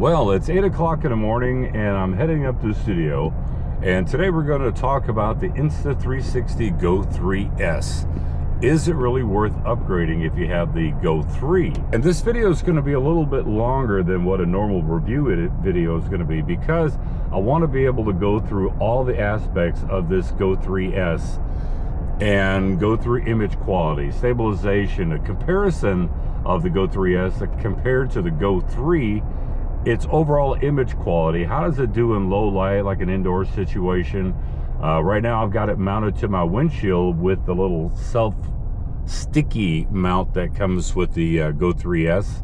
Well, it's 8 o'clock in the morning and I'm heading up to the studio, and today we're going to talk about the Insta360 Go 3S. Is it really worth upgrading if you have the Go 3? And this video is going to be a little bit longer than what a normal review video is going to be, because I want to be able to go through all the aspects of this Go 3S and go through image quality, stabilization, a comparison of the Go 3S compared to the Go 3, its overall image quality. How does it do in low light, like an indoor situation? Right now I've got it mounted to my windshield with the little self-sticky mount that comes with the Go 3S.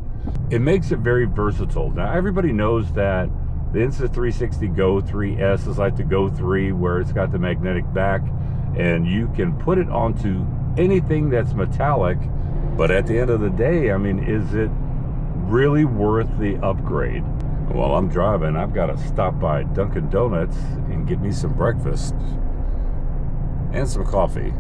It makes it very versatile. Now everybody knows that the Insta360 Go 3S is like the Go 3, where it's got the magnetic back and you can put it onto anything that's metallic. But at the end of the day, I mean, is it really worth the upgrade? While I'm driving, I've got to stop by Dunkin' Donuts and get me some breakfast and some coffee.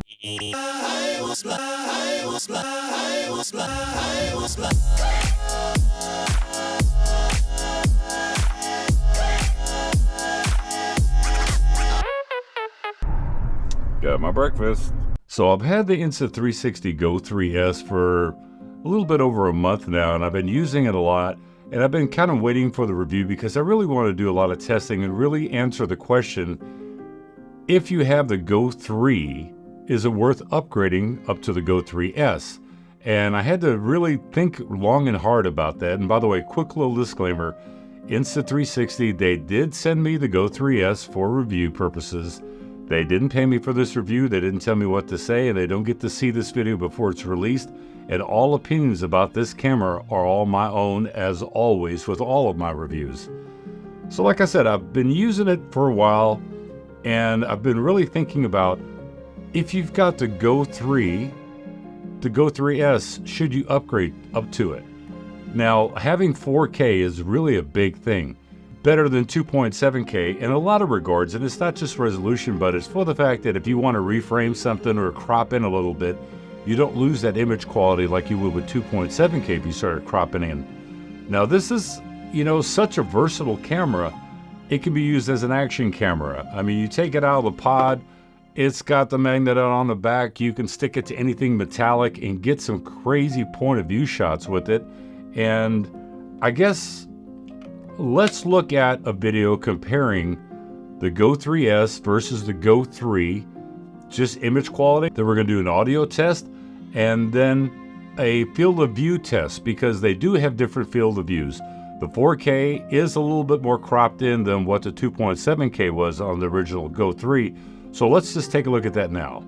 Got my breakfast. So I've had the Insta360 Go 3S for a little bit over a month now, and I've been using it a lot, and I've been kind of waiting for the review because I really want to do a lot of testing and really answer the question, if you have the Go 3, is it worth upgrading up to the Go 3S? And I had to really think long and hard about that. And by the way, quick little disclaimer, Insta360, they did send me the Go 3S for review purposes. They didn't pay me for this review, they didn't tell me what to say, and they don't get to see this video before it's released. And all opinions about this camera are all my own, as always, with all of my reviews. So like I said, I've been using it for a while, and I've been really thinking about, if you've got the Go 3, the Go 3S, should you upgrade up to it? Now, having 4K is really a big thing. Better than 2.7K in a lot of regards, and it's not just resolution, but it's for the fact that if you want to reframe something or crop in a little bit, you don't lose that image quality like you would with 2.7K if you started cropping in. Now this is, you know, such a versatile camera. It can be used as an action camera. I mean, you take it out of the pod, it's got the magnet on the back, you can stick it to anything metallic and get some crazy point of view shots with it. And I guess let's look at a video comparing the Go 3S versus the Go 3, just image quality. Then we're going to do an audio test and then a field of view test, because they do have different field of views. The 4K is a little bit more cropped in than what the 2.7K was on the original Go 3. So let's just take a look at that now.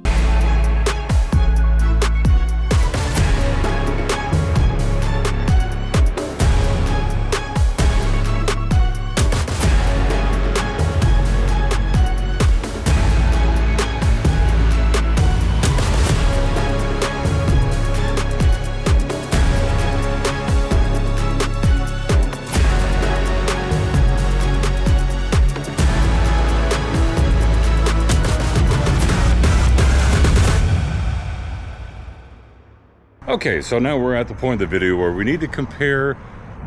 Okay, so now we're at the point of the video where we need to compare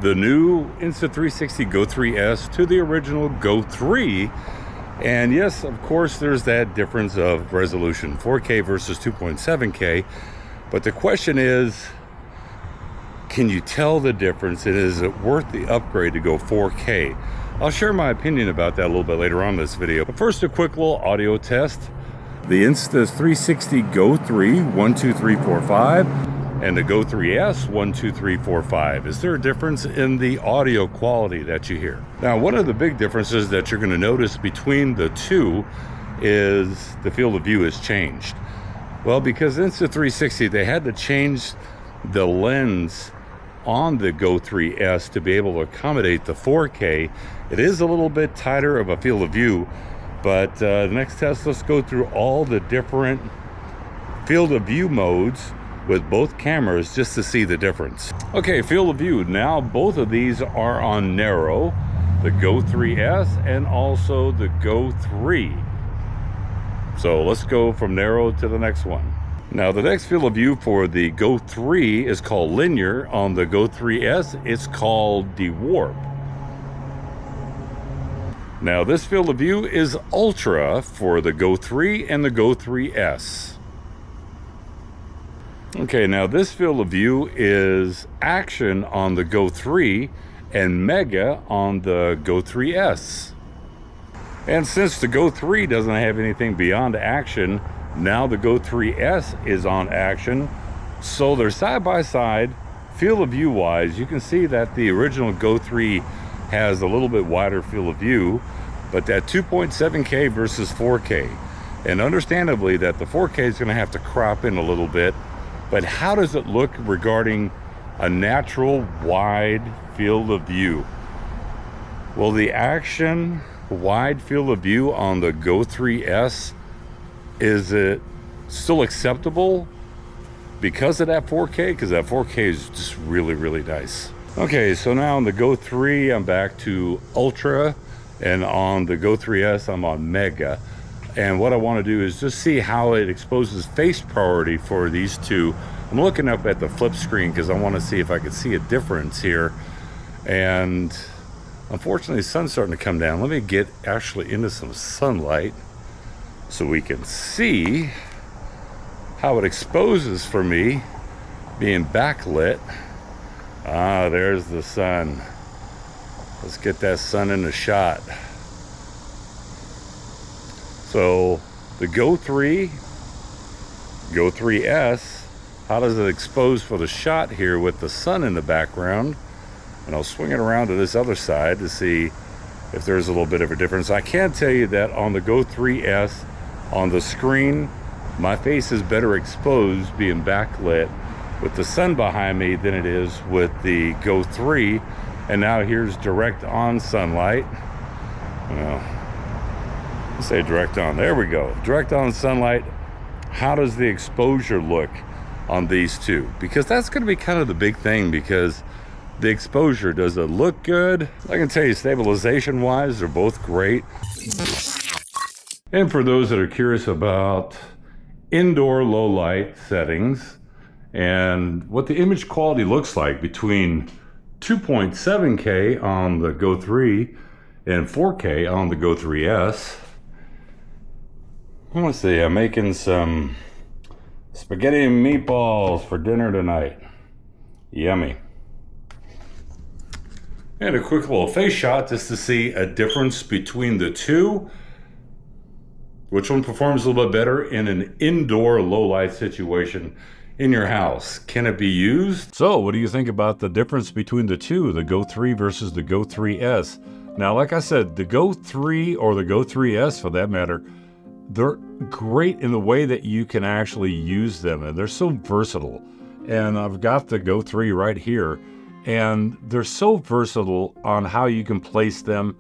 the new Insta360 Go 3S to the original Go 3. And yes, of course, there's that difference of resolution, 4K versus 2.7K. But the question is, can you tell the difference, and is it worth the upgrade to go 4K? I'll share my opinion about that a little bit later on in this video. But first, a quick little audio test. The Insta360 Go 3, 1, 2, 3, 4, 5. And the Go 3S, 1, 2, 3, 4, 5. Is there a difference in the audio quality that you hear? Now, one of the big differences that you're going to notice between the two is the field of view has changed. Well, because Insta360, they had to change the lens on the Go 3S to be able to accommodate the 4K. It is a little bit tighter of a field of view, but the next test, let's go through all the different field of view modes with both cameras just to see the difference. Okay, field of view. Now both of these are on narrow, the Go 3S and also the Go 3. So let's go from narrow to the next one. Now the next field of view for the Go 3 is called linear. On the Go 3S, it's called dewarp. Now this field of view is ultra for the Go 3 and the Go 3S. Okay, now this field of view is action on the Go 3 and mega on the Go 3S. And since the Go 3 doesn't have anything beyond action, now the Go 3S is on action. So they're side by side. Field of view wise, you can see that the original Go 3 has a little bit wider field of view, but that 2.7K versus 4K. And understandably that the 4K is going to have to crop in a little bit, but how does it look regarding a natural wide field of view? Well, the action wide field of view on the Go 3S, is it still acceptable because of that 4K? Because that 4K is just really, really nice. Okay, so now on the Go 3, I'm back to Ultra, and on the Go 3S, I'm on Mega. And what I want to do is just see how it exposes face priority for these two. I'm looking up at the flip screen because I want to see if I can see a difference here. And unfortunately, the sun's starting to come down. Let me get actually into some sunlight so we can see how it exposes for me being backlit. Ah, there's the sun. Let's get that sun in the shot. So the Go 3, Go 3S, how does it expose for the shot here with the sun in the background? And I'll swing it around to this other side to see if there's a little bit of a difference. I can tell you that on the Go 3S, on the screen, my face is better exposed being backlit with the sun behind me than it is with the Go 3. And now here's direct on sunlight. Well, let's say direct on. There we go. Direct on sunlight. How does the exposure look on these two? Because that's going to be kind of the big thing, because the exposure, does it look good? I can tell you, stabilization wise, they're both great. And for those that are curious about indoor low light settings and what the image quality looks like between 2.7K on the Go 3 and 4K on the Go 3S. I want to see, I'm making some spaghetti and meatballs for dinner tonight. Yummy. And a quick little face shot just to see a difference between the two. Which one performs a little bit better in an indoor low light situation in your house? Can it be used? So what do you think about the difference between the two, the Go 3 versus the Go 3S? Now, like I said, the Go 3 or the Go 3S for that matter, they're great in the way that you can actually use them, and they're so versatile. And I've got the Go 3 right here, and they're so versatile on how you can place them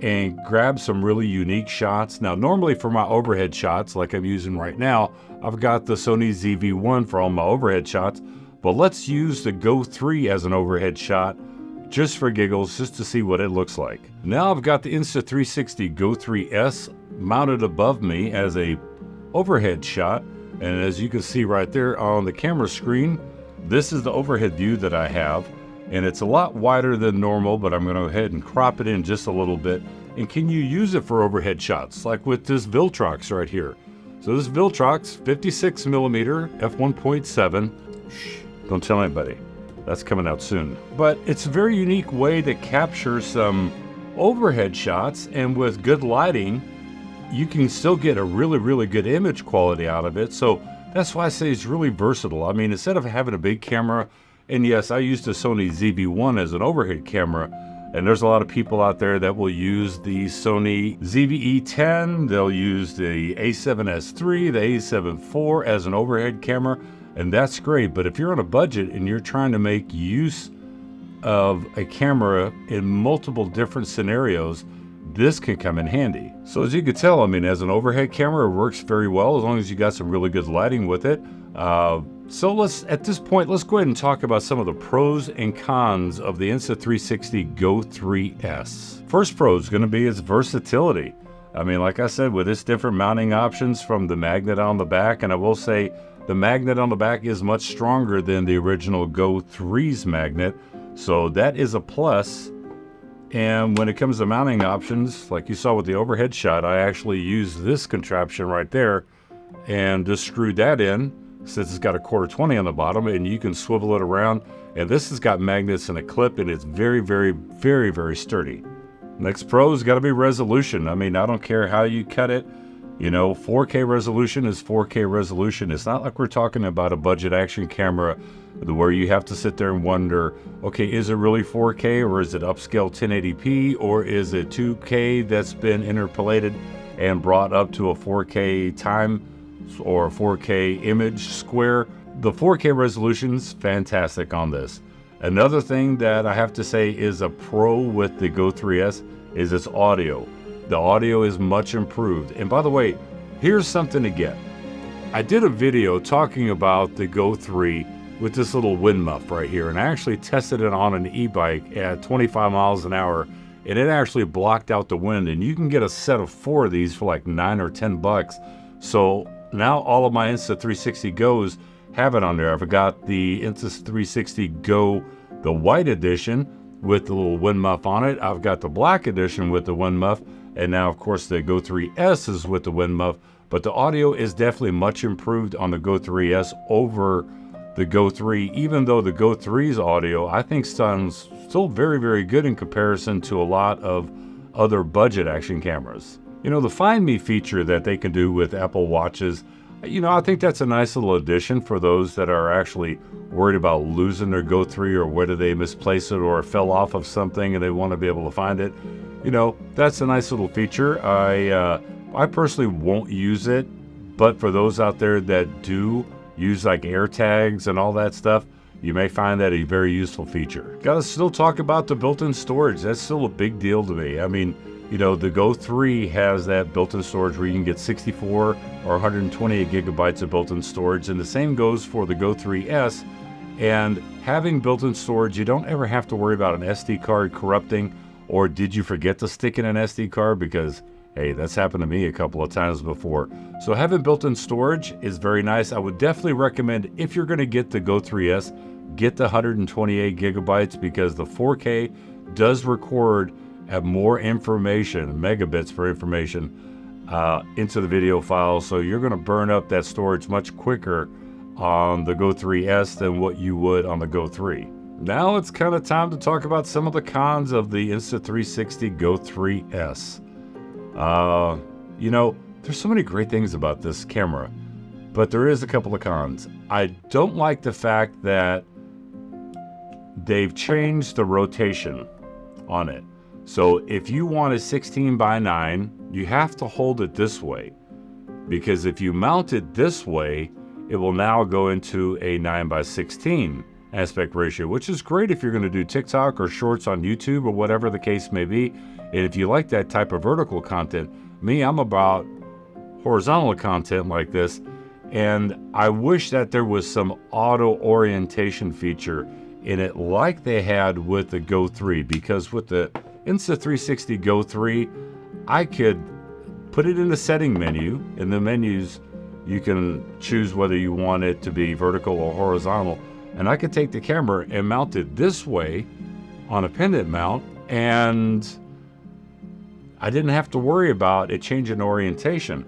and grab some really unique shots. Now, normally for my overhead shots, like I'm using right now, I've got the Sony ZV-1 for all my overhead shots, but let's use the Go 3 as an overhead shot just for giggles, just to see what it looks like. Now I've got the Insta360 Go 3S mounted above me as a overhead shot, and as you can see right there on the camera screen, this is the overhead view that I have. And it's a lot wider than normal, but I'm going to go ahead and crop it in just a little bit. And can you use it for overhead shots, like with this Viltrox right here? So this Viltrox 56mm f1.7. Shh, don't tell anybody. That's coming out soon. But it's a very unique way to capture some overhead shots, and with good lighting, you can still get a really, really good image quality out of it. So that's why I say it's really versatile. I mean, instead of having a big camera, and yes, I used the Sony ZV-1 as an overhead camera, and there's a lot of people out there that will use the Sony ZV-E10, they'll use the A7S III, the A7 IV as an overhead camera, and that's great. But if you're on a budget and you're trying to make use of a camera in multiple different scenarios, this can come in handy. So as you can tell, I mean, as an overhead camera, it works very well as long as you got some really good lighting with it. So at this point, let's go ahead and talk about some of the pros and cons of the Insta360 Go 3S. First pro is going to be its versatility. I mean, like I said, with its different mounting options from the magnet on the back, and I will say the magnet on the back is much stronger than the original Go 3's magnet, so that is a plus. And when it comes to mounting options, like you saw with the overhead shot, I actually used this contraption right there and just screwed that in, since it's got a 1/4-20 on the bottom, and you can swivel it around. And this has got magnets and a clip, and it's very, very, very, very sturdy. Next pro's got to be resolution. I mean, I don't care how you cut it. You know, 4K resolution is 4K resolution. It's not like we're talking about a budget action camera where you have to sit there and wonder, okay, is it really 4K, or is it upscale 1080p, or is it 2K that's been interpolated and brought up to a 4K time or 4K image square? The 4K resolution's fantastic on this. Another thing that I have to say is a pro with the Go 3S is its audio. The audio is much improved. And by the way, here's something to get. I did a video talking about the Go 3 with this little wind muff right here, and I actually tested it on an e-bike at 25 miles an hour, and it actually blocked out the wind. And you can get a set of 4 of these for like $9 or $10. So now all of my Insta360 Go's have it on there. I've got the Insta360 Go, the white edition with the little wind muff on it. I've got the black edition with the wind muff. And now, of course, the Go 3S is with the wind muff. But the audio is definitely much improved on the Go 3S over the Go 3, even though the Go 3's audio, I think, sounds still very, very good in comparison to a lot of other budget action cameras. You know, the Find Me feature that they can do with Apple Watches, you know, I think that's a nice little addition for those that are actually worried about losing their Go 3, or whether they misplaced it or fell off of something and they want to be able to find it. You know, that's a nice little feature. I personally won't use it, but for those out there that do use like AirTags and all that stuff, you may find that a very useful feature. Gotta still talk about the built-in storage. That's still a big deal to me. I mean, you know, the Go 3 has that built-in storage where you can get 64 or 128 gigabytes of built-in storage, and the same goes for the Go 3S. And having built-in storage, you don't ever have to worry about an SD card corrupting, or did you forget to stick in an SD card? Because, hey, that's happened to me a couple of times before. So having built-in storage is very nice. I would definitely recommend, if you're going to get the Go 3S, get the 128 gigabytes, because the 4K does record at more information, megabits for information, into the video file. So you're going to burn up that storage much quicker on the Go 3S than what you would on the Go 3. Now it's kind of time to talk about some of the cons of the Insta360 Go 3S. You know, there's so many great things about this camera, but there is a couple of cons. I don't like the fact that they've changed the rotation on it. So if you want a 16:9, you have to hold it this way, because if you mount it this way, it will now go into a 9:16 aspect ratio, which is great if you're going to do TikTok or shorts on YouTube or whatever the case may be. And if you like that type of vertical content, I'm about horizontal content like this. And I wish that there was some auto orientation feature in it like they had with the Go 3, because with the Insta360 Go 3, I could put it in the setting menu. In the menus, you can choose whether you want it to be vertical or horizontal. And I could take the camera and mount it this way on a pendant mount, and I didn't have to worry about it changing orientation.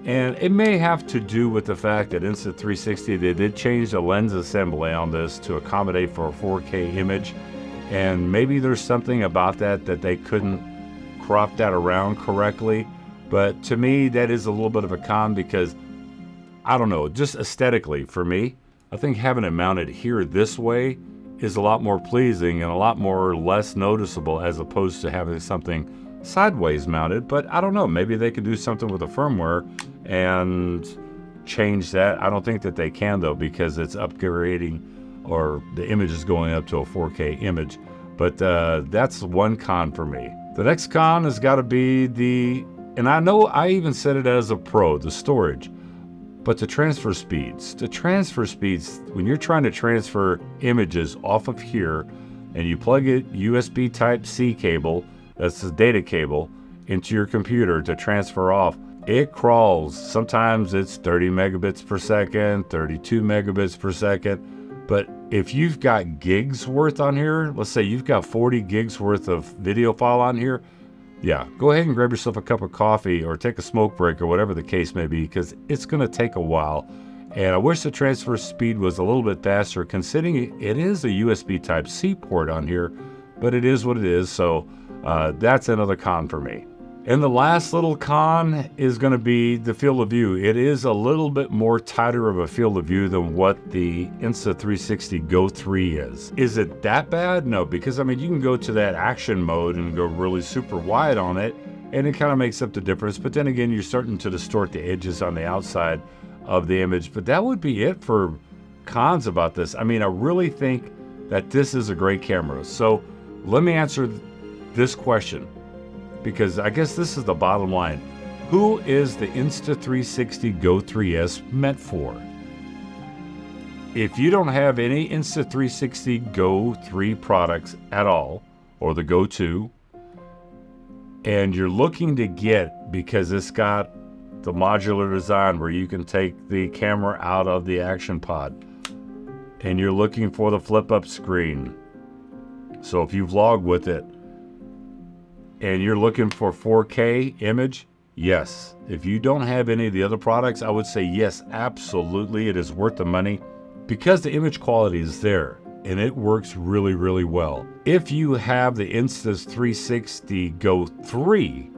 And it may have to do with the fact that Insta360, they did change the lens assembly on this to accommodate for a 4K image. And maybe there's something about that they couldn't crop that around correctly. But to me, that is a little bit of a con, because, I don't know, just aesthetically for me, I think having it mounted here this way is a lot more pleasing and a lot more less noticeable, as opposed to having something sideways mounted. But I don't know, maybe they could do something with the firmware and change that. I don't think that they can, though, because it's upgrading, or the image is going up to a 4K image. But that's one con for me. The next con has got to be and I know I even said it as a pro, the storage, but the transfer speeds. The transfer speeds, when you're trying to transfer images off of here and you plug it USB Type-C cable, that's the data cable, into your computer to transfer off, it crawls. Sometimes it's 30 megabits per second, 32 megabits per second. But if you've got gigs worth on here, let's say you've got 40 gigs worth of video file on here, yeah, go ahead and grab yourself a cup of coffee or take a smoke break or whatever the case may be, because it's going to take a while. And I wish the transfer speed was a little bit faster, considering it is a USB Type-C port on here, but it is what it is, so that's another con for me. And the last little con is going to be the field of view. It is a little bit more tighter of a field of view than what the Insta360 Go 3 is. Is it that bad? No, because I mean, you can go to that action mode and go really super wide on it, and it kind of makes up the difference. But then again, you're starting to distort the edges on the outside of the image. But that would be it for cons about this. I mean, I really think that this is a great camera. So let me answer this question, because I guess this is the bottom line. Who is the Insta360 Go 3S meant for? If you don't have any Insta360 Go 3 products at all, or the Go 2, and you're looking to get, because it's got the modular design where you can take the camera out of the action pod, and you're looking for the flip-up screen, so if you vlog with it, and you're looking for 4K image, yes. If you don't have any of the other products, I would say yes, absolutely, it is worth the money, because the image quality is there and it works really, really well. If you have the Insta360 Go 3,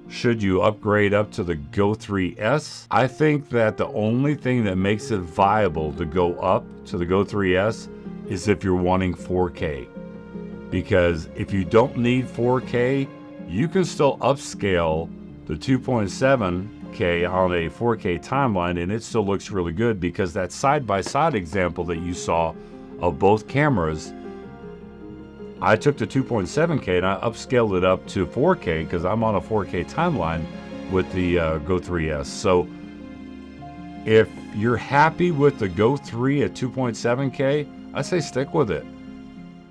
should you upgrade up to the Go 3S? I think that the only thing that makes it viable to go up to the Go 3S is if you're wanting 4K. Because if you don't need 4K, you can still upscale the 2.7K on a 4K timeline and it still looks really good, because that side-by-side example that you saw of both cameras, I took the 2.7K and I upscaled it up to 4K because I'm on a 4K timeline with the Go 3S. So if you're happy with the Go 3 at 2.7K, I say stick with it.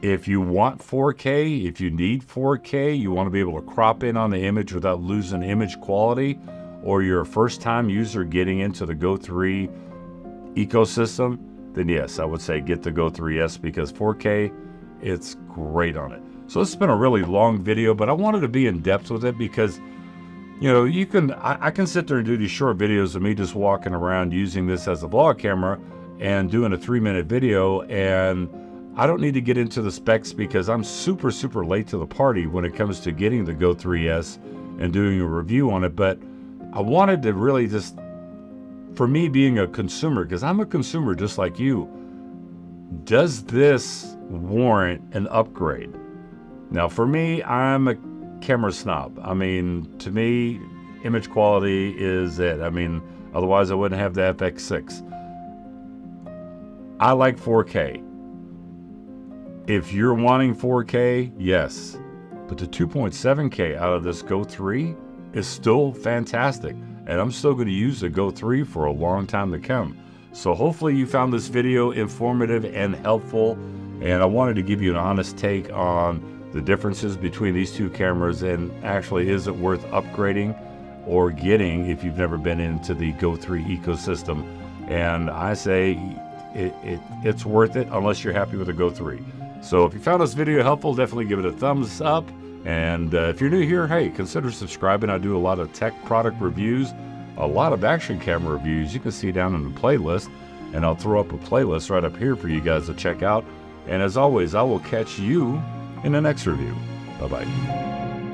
If you want 4K, if you need 4K, you want to be able to crop in on the image without losing image quality, or you're a first-time user getting into the Go 3 ecosystem, then yes, I would say get the Go 3S, because 4K, it's great on it. So this has been a really long video, but I wanted to be in depth with it because, you know, I can sit there and do these short videos of me just walking around using this as a vlog camera and doing a 3-minute video, and I don't need to get into the specs because I'm super, super late to the party when it comes to getting the Go 3S and doing a review on it. But I wanted to really just, for me being a consumer, because I'm a consumer just like you, does this warrant an upgrade? Now for me, I'm a camera snob. I mean, to me, image quality is it. I mean, otherwise I wouldn't have the FX6. I like 4K. If you're wanting 4K, yes, but the 2.7K out of this Go 3 is still fantastic, and I'm still going to use the Go 3 for a long time to come. So hopefully you found this video informative and helpful, and I wanted to give you an honest take on the differences between these two cameras, and actually is it worth upgrading or getting if you've never been into the Go 3 ecosystem. And I say it's worth it unless you're happy with the Go 3. So if you found this video helpful, definitely give it a thumbs up. And if you're new here, hey, consider subscribing. I do a lot of tech product reviews, a lot of action camera reviews. You can see down in the playlist, and I'll throw up a playlist right up here for you guys to check out. And as always, I will catch you in the next review. Bye-bye.